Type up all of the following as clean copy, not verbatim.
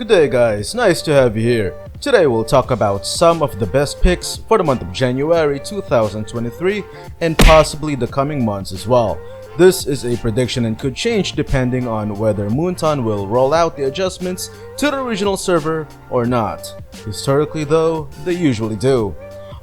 Good day guys, nice to have you here. Today we'll talk about some of the best picks for the month of January 2023 and possibly the coming months as well. This is a prediction and could change depending on whether Moonton will roll out the adjustments to the original server or not. Historically though, they usually do.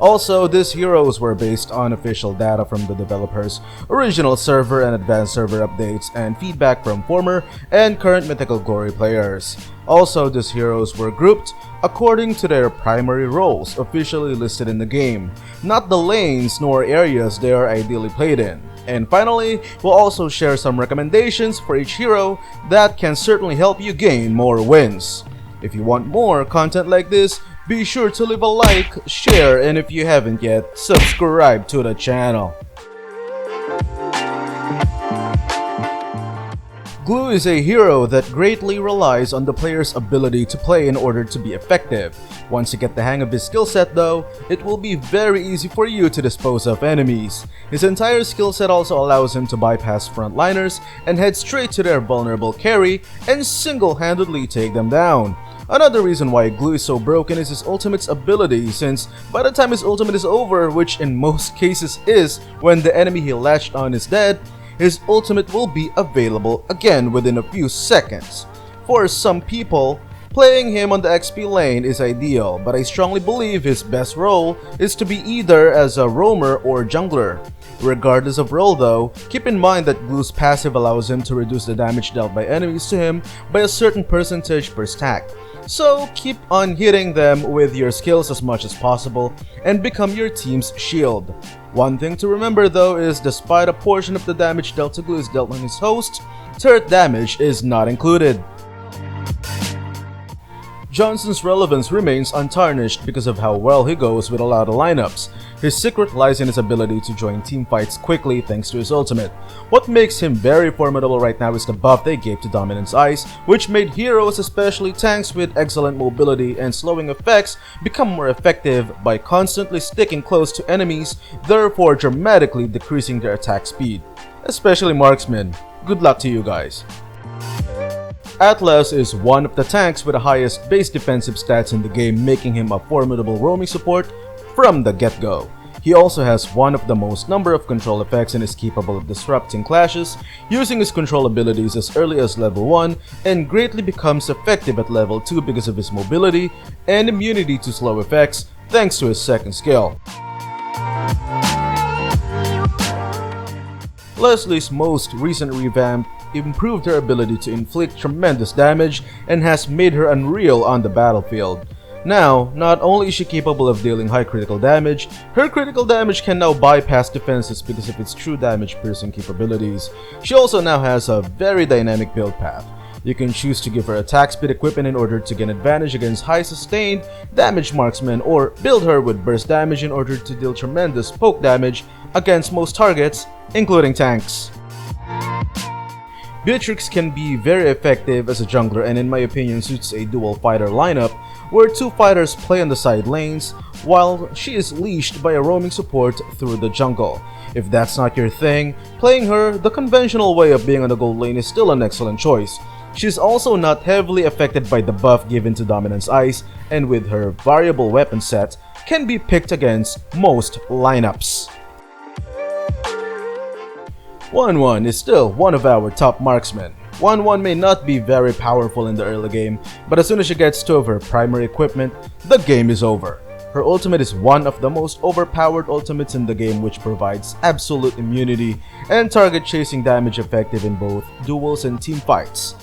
Also, these heroes were based on official data from the developer's original server and advanced server updates and feedback from former and current Mythical Glory players. Also, these heroes were grouped according to their primary roles officially listed in the game, not the lanes nor areas they are ideally played in. And finally, we'll also share some recommendations for each hero that can certainly help you gain more wins. If you want more content like this, be sure to leave a like, share, and if you haven't yet, subscribe to the channel. Glue is a hero that greatly relies on the player's ability to play in order to be effective. Once you get the hang of his skill set though, it will be very easy for you to dispose of enemies. His entire skill set also allows him to bypass frontliners and head straight to their vulnerable carry and single-handedly take them down. Another reason why Glue is so broken is his ultimate's ability, since by the time his ultimate is over, which in most cases is when the enemy he latched on is dead, his ultimate will be available again within a few seconds. For some people, playing him on the XP lane is ideal, but I strongly believe his best role is to be either as a roamer or jungler. Regardless of role though, keep in mind that Glue's passive allows him to reduce the damage dealt by enemies to him by a certain percentage per stack. So keep on hitting them with your skills as much as possible and become your team's shield. One thing to remember though is despite a portion of the damage dealt to Glue is dealt on his host, turret damage is not included. Johnson's relevance remains untarnished because of how well he goes with a lot of lineups. His secret lies in his ability to join team fights quickly thanks to his ultimate. What makes him very formidable right now is the buff they gave to Dominance Ice, which made heroes, especially tanks with excellent mobility and slowing effects, become more effective by constantly sticking close to enemies, therefore dramatically decreasing their attack speed. Especially marksmen. Good luck to you guys. Atlas is one of the tanks with the highest base defensive stats in the game, making him a formidable roaming support from the get-go. He also has one of the most number of control effects and is capable of disrupting clashes using his control abilities as early as level 1 and greatly becomes effective at level 2 because of his mobility and immunity to slow effects thanks to his second skill. Leslie's most recent revamp improved her ability to inflict tremendous damage and has made her unreal on the battlefield. Now, not only is she capable of dealing high critical damage, her critical damage can now bypass defenses because of its true damage piercing capabilities. She also now has a very dynamic build path. You can choose to give her attack speed equipment in order to gain advantage against high sustained damage marksmen, or build her with burst damage in order to deal tremendous poke damage against most targets, including tanks. Beatrix can be very effective as a jungler and in my opinion suits a dual fighter lineup where two fighters play on the side lanes while she is leashed by a roaming support through the jungle. If that's not your thing, playing her the conventional way of being on the gold lane is still an excellent choice. She's also not heavily affected by the buff given to Dominance Ice, and with her variable weapon set, can be picked against most lineups. 1-1 is still one of our top marksmen. 1-1 may not be very powerful in the early game, but as soon as she gets two of her primary equipment, the game is over. Her ultimate is one of the most overpowered ultimates in the game, which provides absolute immunity and target chasing damage effective in both duels and team fights.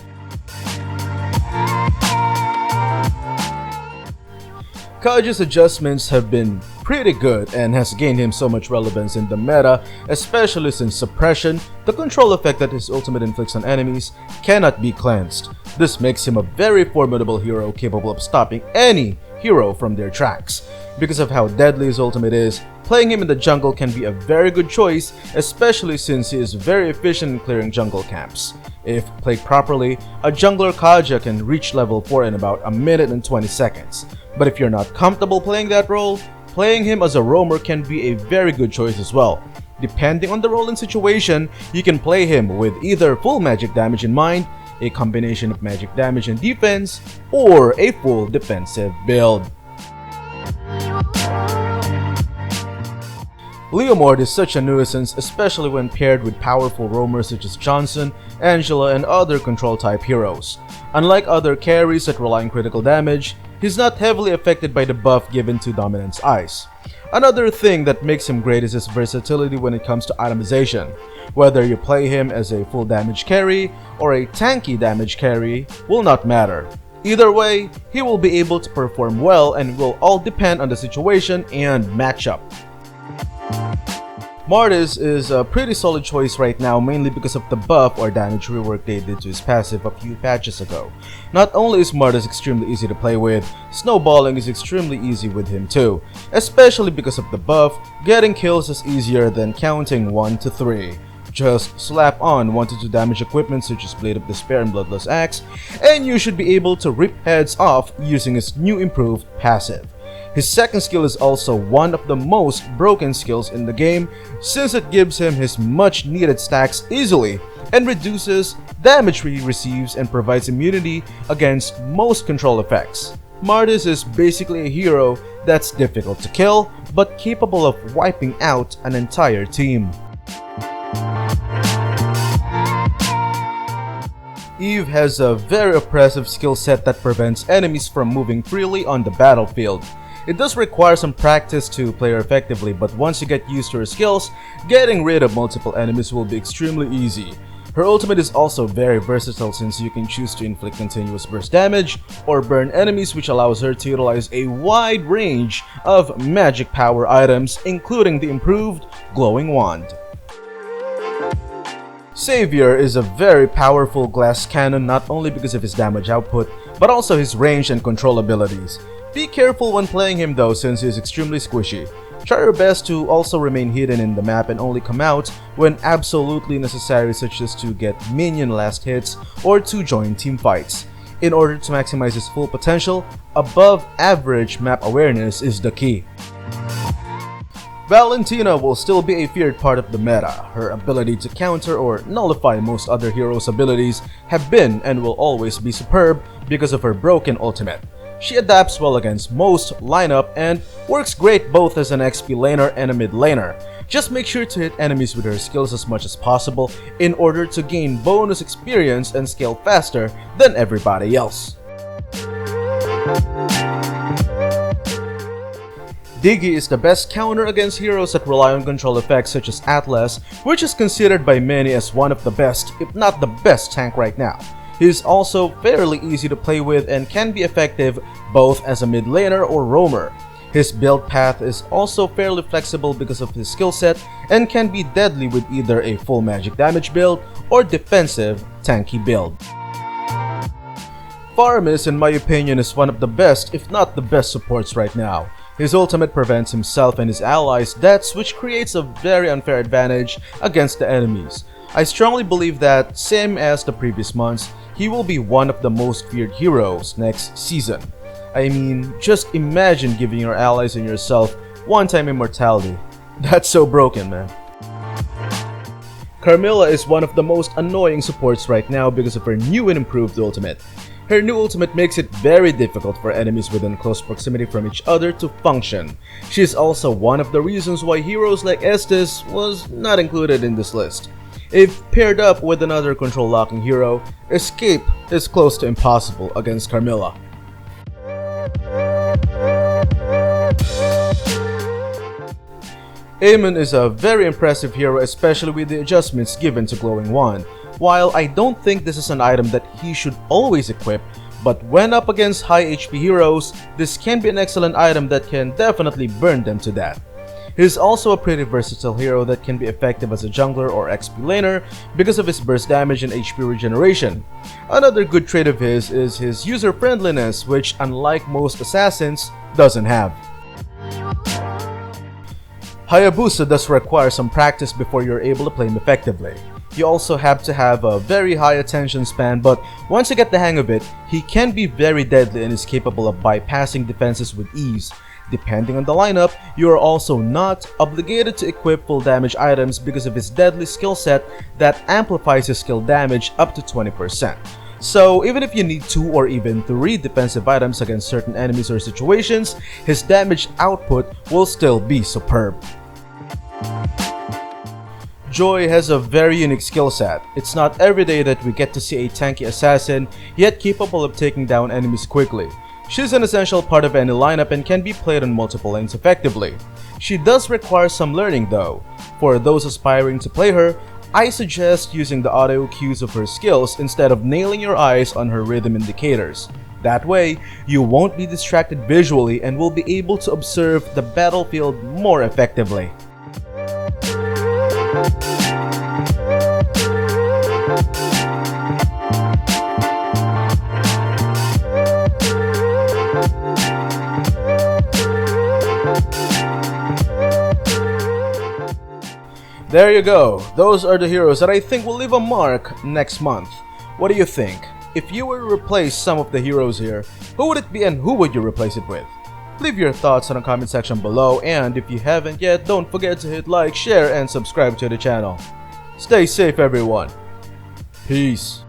Kaji's adjustments have been pretty good and has gained him so much relevance in the meta, especially since suppression, the control effect that his ultimate inflicts on enemies, cannot be cleansed. This makes him a very formidable hero capable of stopping any hero from their tracks. Because of how deadly his ultimate is, playing him in the jungle can be a very good choice, especially since he is very efficient in clearing jungle camps. If played properly, a jungler Kaja can reach level 4 in about a minute and 20 seconds. But if you're not comfortable playing that role, playing him as a roamer can be a very good choice as well. Depending on the role and situation, you can play him with either full magic damage in mind, a combination of magic damage and defense, or a full defensive build. Leomord is such a nuisance, especially when paired with powerful roamers such as Johnson, Angela, and other control-type heroes. Unlike other carries that rely on critical damage, he's not heavily affected by the buff given to Dominance Ice. Another thing that makes him great is his versatility when it comes to itemization. Whether you play him as a full damage carry or a tanky damage carry will not matter. Either way, he will be able to perform well and will all depend on the situation and matchup. Martis is a pretty solid choice right now, mainly because of the buff or damage rework they did to his passive a few patches ago. Not only is Martis extremely easy to play with, snowballing is extremely easy with him too. Especially because of the buff, getting kills is easier than counting 1 to 3. Just slap on 1 to 2 damage equipment such as Blade of Despair and Bloodless Axe, and you should be able to rip heads off using his new improved passive. His second skill is also one of the most broken skills in the game, since it gives him his much needed stacks easily and reduces damage he receives and provides immunity against most control effects. Martis is basically a hero that's difficult to kill, but capable of wiping out an entire team. Eve has a very oppressive skill set that prevents enemies from moving freely on the battlefield. It does require some practice to play her effectively, but once you get used to her skills, getting rid of multiple enemies will be extremely easy. Her ultimate is also very versatile since you can choose to inflict continuous burst damage or burn enemies, which allows her to utilize a wide range of magic power items, including the improved Glowing Wand. Savior is a very powerful glass cannon not only because of his damage output, but also his range and control abilities. Be careful when playing him though, since he is extremely squishy. Try your best to also remain hidden in the map and only come out when absolutely necessary, such as to get minion last hits or to join team fights. In order to maximize his full potential, above average map awareness is the key. Valentina will still be a feared part of the meta. Her ability to counter or nullify most other heroes' abilities have been and will always be superb because of her broken ultimate. She adapts well against most lineup and works great both as an XP laner and a mid laner. Just make sure to hit enemies with her skills as much as possible in order to gain bonus experience and scale faster than everybody else. Diggy is the best counter against heroes that rely on control effects such as Atlas, which is considered by many as one of the best, if not the best tank right now. He is also fairly easy to play with and can be effective both as a mid laner or roamer. His build path is also fairly flexible because of his skill set and can be deadly with either a full magic damage build or defensive tanky build. Faramis, in my opinion, is one of the best, if not the best supports right now. His ultimate prevents himself and his allies' deaths, which creates a very unfair advantage against the enemies. I strongly believe that, same as the previous months, he will be one of the most feared heroes next season. I mean, just imagine giving your allies and yourself one-time immortality. That's so broken, man. Carmilla is one of the most annoying supports right now because of her new and improved ultimate. Her new ultimate makes it very difficult for enemies within close proximity from each other to function. She is also one of the reasons why heroes like Estes was not included in this list. If paired up with another control locking hero, escape is close to impossible against Carmilla. Aemon is a very impressive hero, especially with the adjustments given to Glowing Wand. While I don't think this is an item that he should always equip, but when up against high HP heroes, this can be an excellent item that can definitely burn them to death. He is also a pretty versatile hero that can be effective as a jungler or XP laner because of his burst damage and HP regeneration. Another good trait of his is his user friendliness, which unlike most assassins, doesn't have. Hayabusa does require some practice before you're able to play him effectively. You also have to have a very high attention span, but once you get the hang of it, he can be very deadly and is capable of bypassing defenses with ease. Depending on the lineup, you are also not obligated to equip full damage items because of his deadly skill set that amplifies his skill damage up to 20%. So even if you need 2 or even 3 defensive items against certain enemies or situations, his damage output will still be superb. Joy has a very unique skill set. It's not every day that we get to see a tanky assassin, yet capable of taking down enemies quickly. She's an essential part of any lineup and can be played on multiple lanes effectively. She does require some learning though. For those aspiring to play her, I suggest using the audio cues of her skills instead of nailing your eyes on her rhythm indicators. That way, you won't be distracted visually and will be able to observe the battlefield more effectively. There you go, those are the heroes that I think will leave a mark next month. What do you think? If you were to replace some of the heroes here, who would it be and who would you replace it with? Leave your thoughts in the comment section below, and if you haven't yet, don't forget to hit like, share, and subscribe to the channel. Stay safe everyone. Peace.